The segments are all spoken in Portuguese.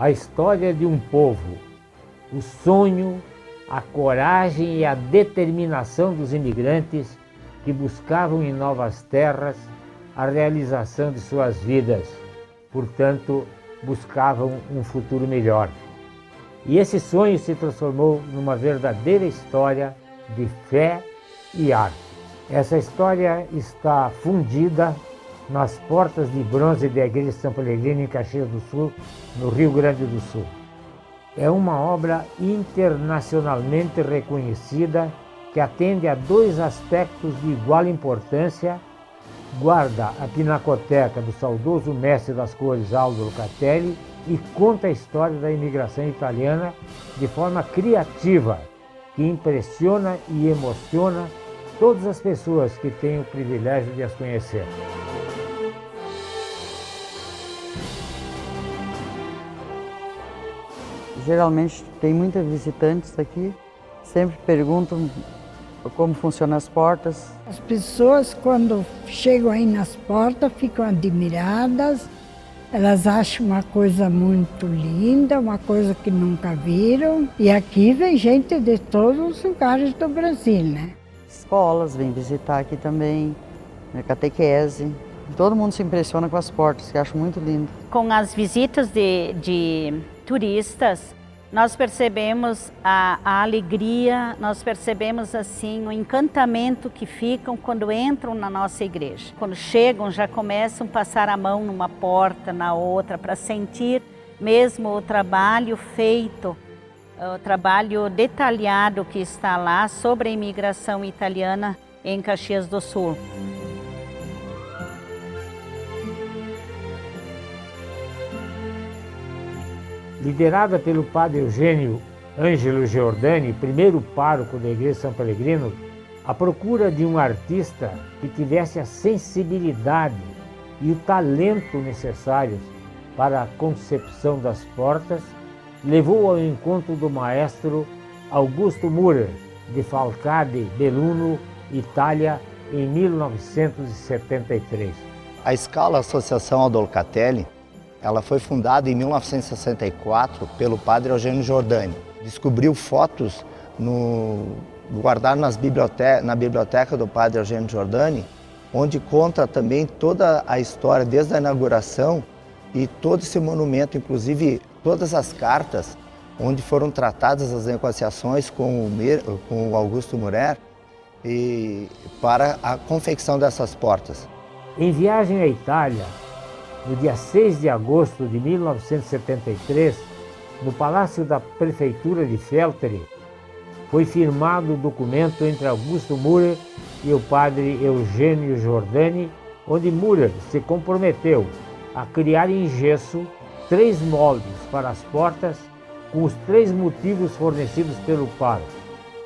a história de um povo, o sonho, a coragem e a determinação dos imigrantes que buscavam em novas terras a realização de suas vidas, portanto, buscavam um futuro melhor. E esse sonho se transformou numa verdadeira história de fé e arte. Essa história está fundida nas portas de bronze da Igreja de São Pellegrino, em Caxias do Sul, no Rio Grande do Sul. É uma obra internacionalmente reconhecida que atende a dois aspectos de igual importância. Guarda a pinacoteca do saudoso mestre das cores Aldo Locatelli e conta a história da imigração italiana de forma criativa, que impressiona e emociona todas as pessoas que têm o privilégio de as conhecer. Geralmente tem muitos visitantes aqui, sempre perguntam como funcionam as portas. As pessoas, quando chegam aí nas portas, ficam admiradas. Elas acham uma coisa muito linda, uma coisa que nunca viram. E aqui vem gente de todos os lugares do Brasil, né? Escolas vêm visitar aqui também, catequese. Todo mundo se impressiona com as portas, que acho muito lindo. Com as visitas de turistas, nós percebemos a alegria, nós percebemos assim o encantamento que ficam quando entram na nossa igreja. Quando chegam, já começam a passar a mão numa porta, na outra, para sentir mesmo o trabalho feito, o trabalho detalhado que está lá sobre a imigração italiana em Caxias do Sul. Liderada pelo padre Eugênio Ângelo Giordani, primeiro pároco da Igreja de São Pellegrino, a procura de um artista que tivesse a sensibilidade e o talento necessários para a concepção das portas levou ao encontro do maestro Augusto Müller, de Falcade, Belluno, Itália, em 1973. A Scala Associação Aldo Locatelli, ela foi fundada em 1964 pelo padre Eugênio Giordani. Descobriu fotos guardadas na biblioteca do padre Eugênio Giordani, onde conta também toda a história desde a inauguração e todo esse monumento, inclusive todas as cartas onde foram tratadas as negociações com o Augusto Müller e para a confecção dessas portas. Em viagem à Itália, no dia 6 de agosto de 1973, no Palácio da Prefeitura de Feltre, foi firmado o documento entre Augusto Müller e o padre Eugênio Giordani, onde Müller se comprometeu a criar em gesso 3 moldes para as portas com os 3 motivos fornecidos pelo pároco: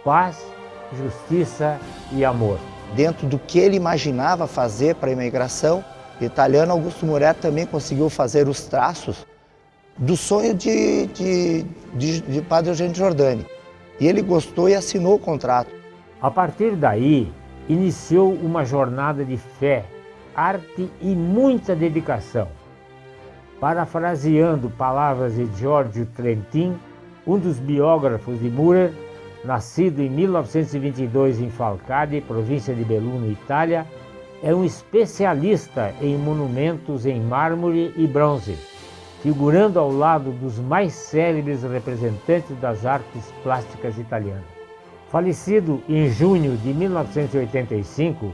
paz, justiça e amor. Dentro do que ele imaginava fazer para a imigração italiana, Augusto Müller também conseguiu fazer os traços do sonho de padre Eugênio Giordani. E ele gostou e assinou o contrato. A partir daí, iniciou uma jornada de fé, arte e muita dedicação. Parafraseando palavras de Giorgio Trentin, um dos biógrafos de Müller, nascido em 1922 em Falcade, província de Belluno, Itália, é um especialista em monumentos em mármore e bronze, figurando ao lado dos mais célebres representantes das artes plásticas italianas. Falecido em junho de 1985,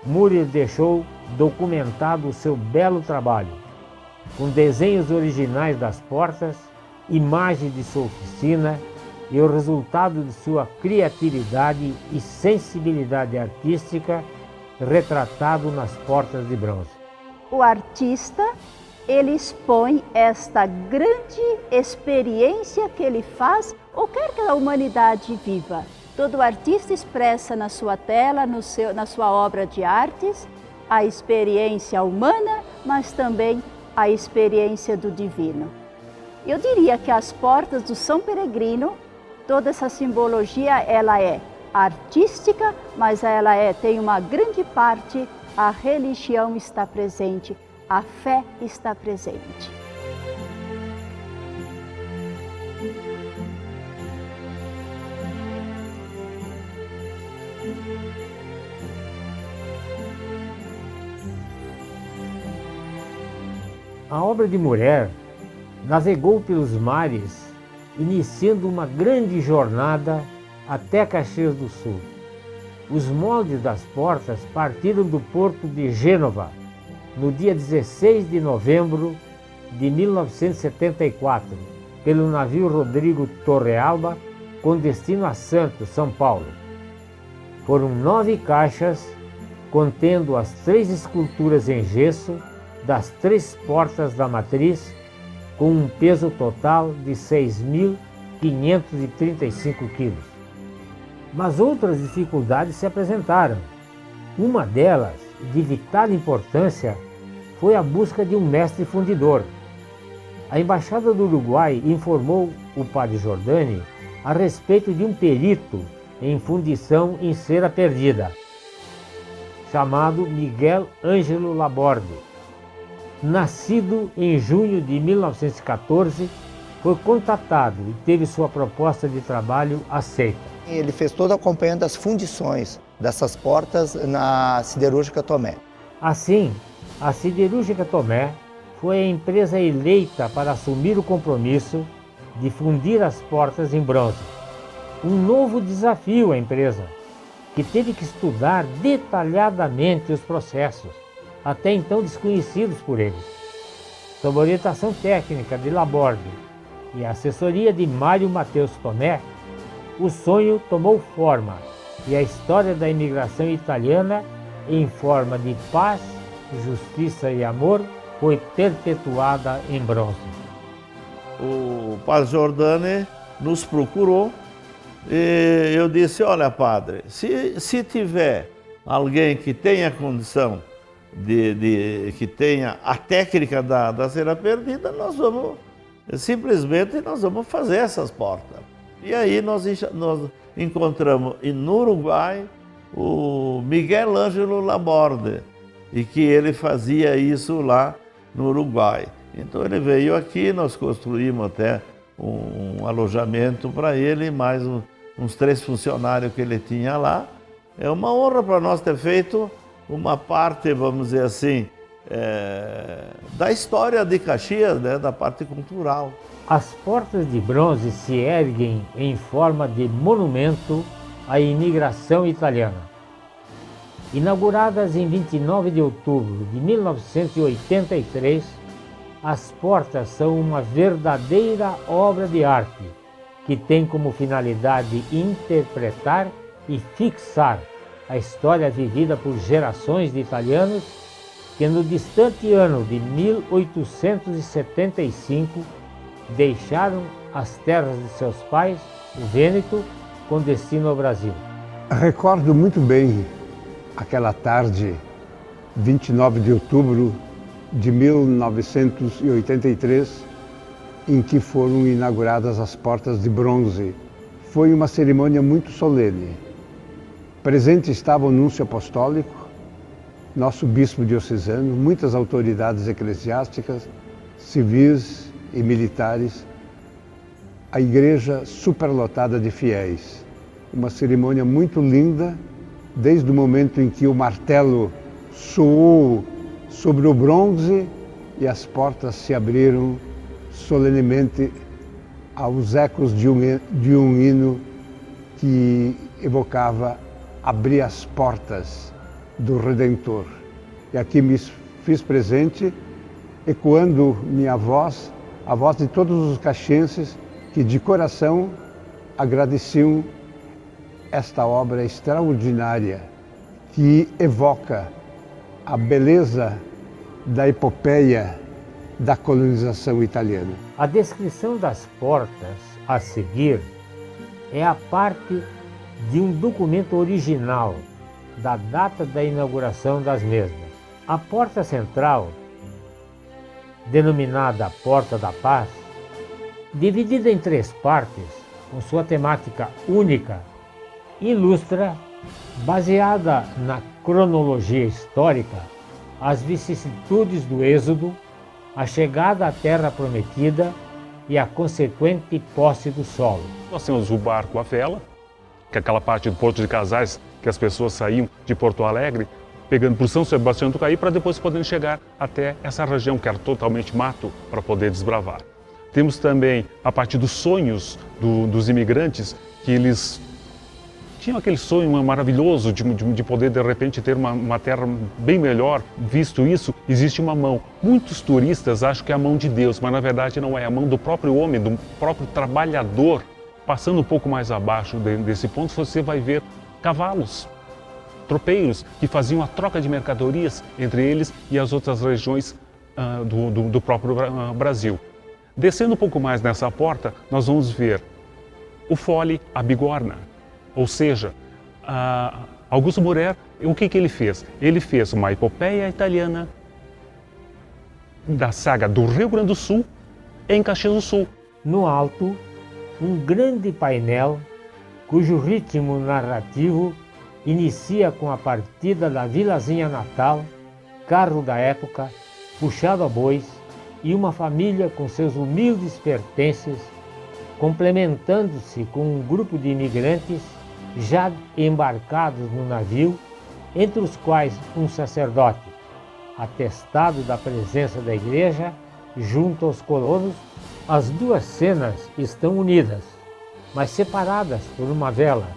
Müller deixou documentado o seu belo trabalho, com desenhos originais das portas, imagens de sua oficina e o resultado de sua criatividade e sensibilidade artística retratado nas portas de bronze. O artista, ele expõe esta grande experiência que ele faz ou quer que a humanidade viva. Todo artista expressa na sua tela, na sua obra de artes, a experiência humana, mas também a experiência do divino. Eu diria que as portas do São Peregrino, toda essa simbologia, ela é artística, mas ela tem uma grande parte, a religião está presente, a fé está presente. A obra de Murer navegou pelos mares, iniciando uma grande jornada até Caxias do Sul. Os moldes das portas partiram do porto de Gênova no dia 16 de novembro de 1974, pelo navio Rodrigo Torrealba, com destino a Santos, São Paulo. Foram 9 caixas, contendo as 3 esculturas em gesso das 3 portas da matriz, com um peso total de 6.535 quilos. Mas outras dificuldades se apresentaram. Uma delas, de vital importância, foi a busca de um mestre fundidor. A Embaixada do Uruguai informou o padre Giordani a respeito de um perito em fundição em cera perdida, chamado Miguel Ângelo Laborde. Nascido em junho de 1914, foi contatado e teve sua proposta de trabalho aceita. Ele fez todo o acompanhamento das fundições dessas portas na Siderúrgica Tomé. Assim, a Siderúrgica Tomé foi a empresa eleita para assumir o compromisso de fundir as portas em bronze. Um novo desafio à empresa, que teve que estudar detalhadamente os processos, até então desconhecidos por eles. Sob orientação técnica de Laborde e a assessoria de Mário Mateus Tomé, o sonho tomou forma e a história da imigração italiana, em forma de paz, justiça e amor, foi perpetuada em bronze. O padre Giordani nos procurou e eu disse, olha padre, se tiver alguém que tenha condição, que tenha a técnica da cera perdida, nós vamos fazer essas portas. E aí nós encontramos no Uruguai o Miguel Ângelo Laborde, e que ele fazia isso lá no Uruguai. Então ele veio aqui, nós construímos até um alojamento para ele, mais uns 3 funcionários que ele tinha lá. É uma honra para nós ter feito uma parte, vamos dizer assim, da história de Caxias, né, da parte cultural. As portas de bronze se erguem em forma de monumento à imigração italiana. Inauguradas em 29 de outubro de 1983, as portas são uma verdadeira obra de arte, que tem como finalidade interpretar e fixar a história vivida por gerações de italianos que no distante ano de 1875 deixaram as terras de seus pais, o Vêneto, com destino ao Brasil. Recordo muito bem aquela tarde, 29 de outubro de 1983, em que foram inauguradas as portas de bronze. Foi uma cerimônia muito solene. Presente estava o núncio apostólico, nosso bispo diocesano, muitas autoridades eclesiásticas, civis e militares, a igreja superlotada de fiéis. Uma cerimônia muito linda, desde o momento em que o martelo soou sobre o bronze e as portas se abriram solenemente aos ecos de um hino que evocava abrir as portas do Redentor. E aqui me fiz presente, ecoando minha voz, a voz de todos os caxienses que de coração agradeciam esta obra extraordinária que evoca a beleza da epopeia da colonização italiana. A descrição das portas a seguir é a parte de um documento original da data da inauguração das mesmas. A porta central, denominada Porta da Paz, dividida em 3 partes, com sua temática única, ilustra, baseada na cronologia histórica, as vicissitudes do Êxodo, a chegada à Terra Prometida e a consequente posse do solo. Nós temos o barco à vela, que é aquela parte do Porto de Casais, que as pessoas saíam de Porto Alegre pegando por São Sebastião do Caí para depois poderem chegar até essa região que era totalmente mato para poder desbravar. Temos também a parte dos sonhos dos imigrantes, que eles tinham aquele sonho maravilhoso de poder de repente ter uma terra bem melhor. Visto isso, existe uma mão. Muitos turistas acham que é a mão de Deus, mas na verdade não é. A mão do próprio homem, do próprio trabalhador. Passando um pouco mais abaixo desse ponto, você vai ver cavalos, tropeiros, que faziam a troca de mercadorias entre eles e as outras regiões do próprio Brasil. Descendo um pouco mais nessa porta, nós vamos ver o Fole, a bigorna. Ou seja, Augusto Murer, o que ele fez? Ele fez uma epopeia italiana da saga do Rio Grande do Sul em Caxias do Sul. No alto, um grande painel cujo ritmo narrativo inicia com a partida da vilazinha natal, carro da época, puxado a bois e uma família com seus humildes pertences, complementando-se com um grupo de imigrantes já embarcados no navio, entre os quais um sacerdote, atestado da presença da igreja junto aos colonos. As duas cenas estão unidas, mas separadas por uma vela,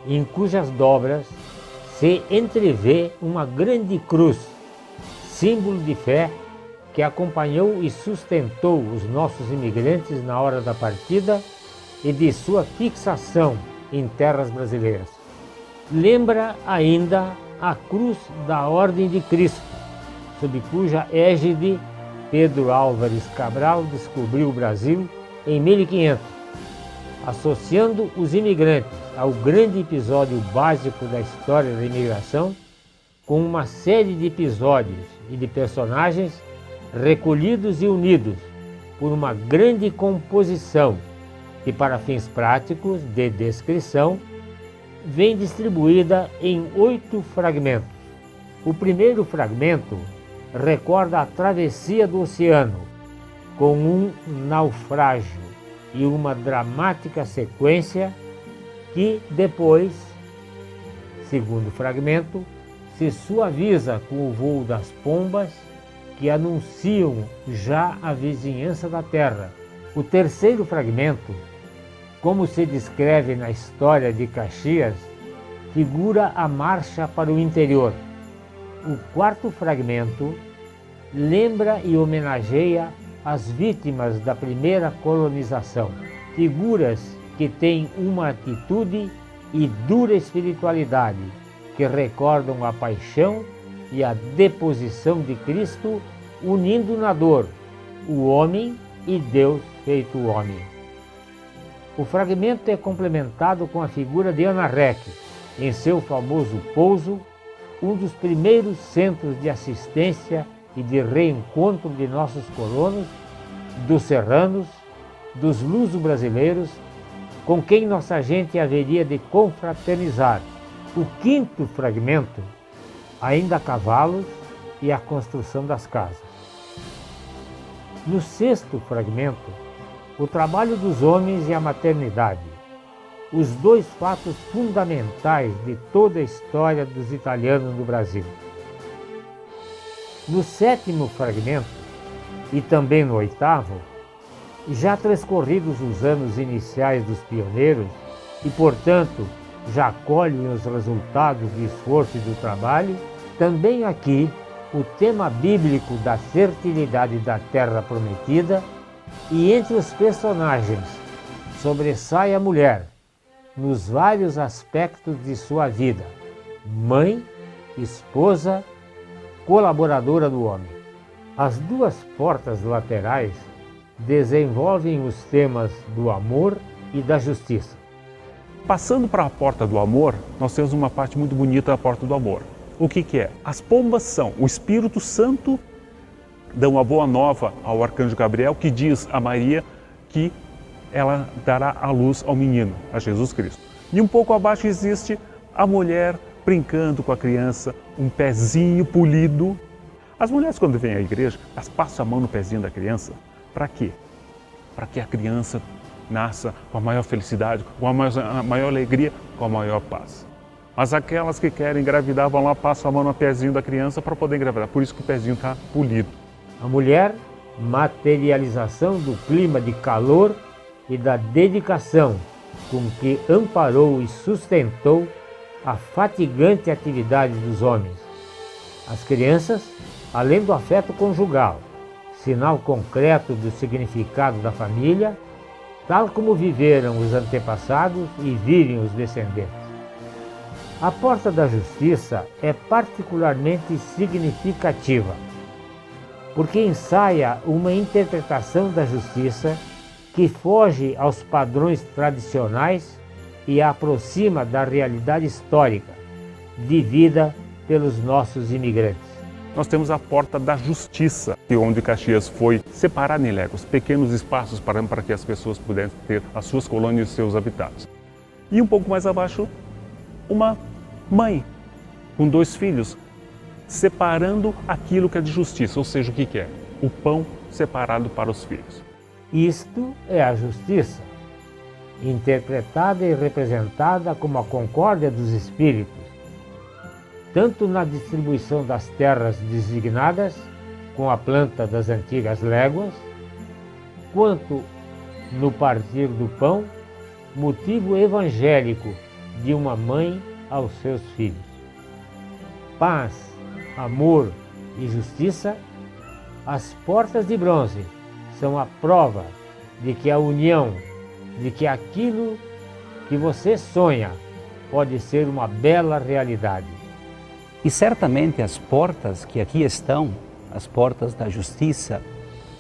em cujas dobras se entrevê uma grande cruz, símbolo de fé que acompanhou e sustentou os nossos imigrantes na hora da partida e de sua fixação em terras brasileiras. Lembra ainda a cruz da Ordem de Cristo, sob cuja égide Pedro Álvares Cabral descobriu o Brasil em 1500, associando os imigrantes ao grande episódio básico da história da imigração, com uma série de episódios e de personagens recolhidos e unidos por uma grande composição que, para fins práticos de descrição, vem distribuída em 8 fragmentos. O primeiro fragmento recorda a travessia do oceano, com um naufrágio e uma dramática sequência que depois, segundo fragmento, se suaviza com o voo das pombas que anunciam já a vizinhança da terra. O terceiro fragmento, como se descreve na história de Caxias, figura a marcha para o interior. O quarto fragmento lembra e homenageia as vítimas da primeira colonização, figuras que têm uma atitude e dura espiritualidade, que recordam a paixão e a deposição de Cristo, unindo na dor o homem e Deus feito homem. O fragmento é complementado com a figura de Ana Rech, em seu famoso pouso, um dos primeiros centros de assistência e de reencontro de nossos colonos, dos serranos, dos luso-brasileiros, com quem nossa gente haveria de confraternizar. O quinto fragmento, ainda cavalos e a construção das casas. No sexto fragmento, o trabalho dos homens e a maternidade, os dois fatos fundamentais de toda a história dos italianos no Brasil. No sétimo fragmento, e também no oitavo, já transcorridos os anos iniciais dos pioneiros e, portanto, já colhem os resultados do esforço e do trabalho, também aqui o tema bíblico da fertilidade da terra prometida, e entre os personagens sobressai a mulher nos vários aspectos de sua vida: mãe, esposa, colaboradora do homem. As duas portas laterais desenvolvem os temas do amor e da justiça. Passando para a porta do amor, nós temos uma parte muito bonita da porta do amor. O que é? As pombas são o Espírito Santo, dão a boa nova ao arcanjo Gabriel, que diz a Maria que ela dará a luz ao menino, a Jesus Cristo. E um pouco abaixo existe a mulher brincando com a criança, um pezinho polido. As mulheres, quando vêm à igreja, elas passam a mão no pezinho da criança. Para quê? Para que a criança nasça com a maior felicidade, com a maior alegria, com a maior paz. Mas aquelas que querem engravidar vão lá, passam a mão no pezinho da criança para poder engravidar. Por isso que o pezinho está polido. A mulher, materialização do clima de calor e da dedicação com que amparou e sustentou a fatigante atividade dos homens. As crianças, além do afeto conjugal, sinal concreto do significado da família, tal como viveram os antepassados e vivem os descendentes. A porta da justiça é particularmente significativa, porque ensaia uma interpretação da justiça que foge aos padrões tradicionais e a aproxima da realidade histórica vivida pelos nossos imigrantes. Nós temos a porta da justiça, onde Caxias foi separada em léguas, pequenos espaços para que as pessoas pudessem ter as suas colônias e os seus habitados. E um pouco mais abaixo, uma mãe com 2 filhos, separando aquilo que é de justiça, ou seja, o que é? O pão separado para os filhos. Isto é a justiça, interpretada e representada como a concórdia dos espíritos, tanto na distribuição das terras designadas, com a planta das antigas léguas, quanto no partir do pão, motivo evangélico de uma mãe aos seus filhos. Paz, amor e justiça, as portas de bronze são a prova de que a união, de que aquilo que você sonha pode ser uma bela realidade. E certamente as portas que aqui estão, as portas da justiça,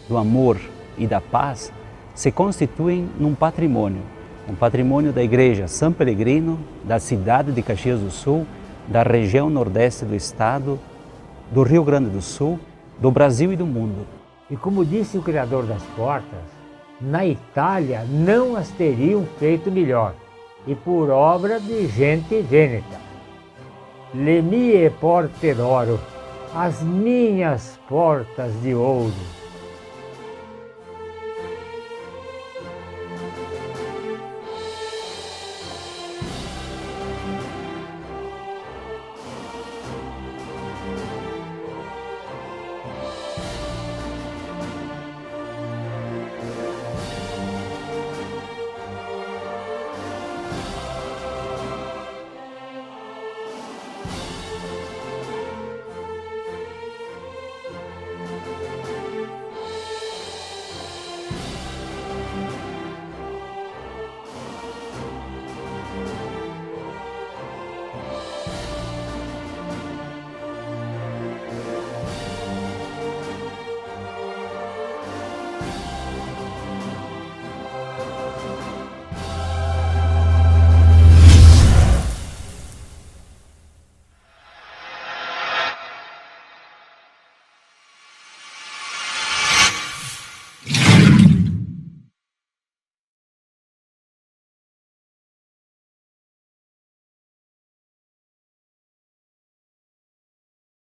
do amor e da paz, se constituem num patrimônio. Um patrimônio da Igreja São Peregrino, da cidade de Caxias do Sul, da região nordeste do estado, do Rio Grande do Sul, do Brasil e do mundo. E como disse o criador das portas, na Itália não as teriam feito melhor, e por obra de gente vêneta. Le mie porte d'oro, as minhas portas de ouro.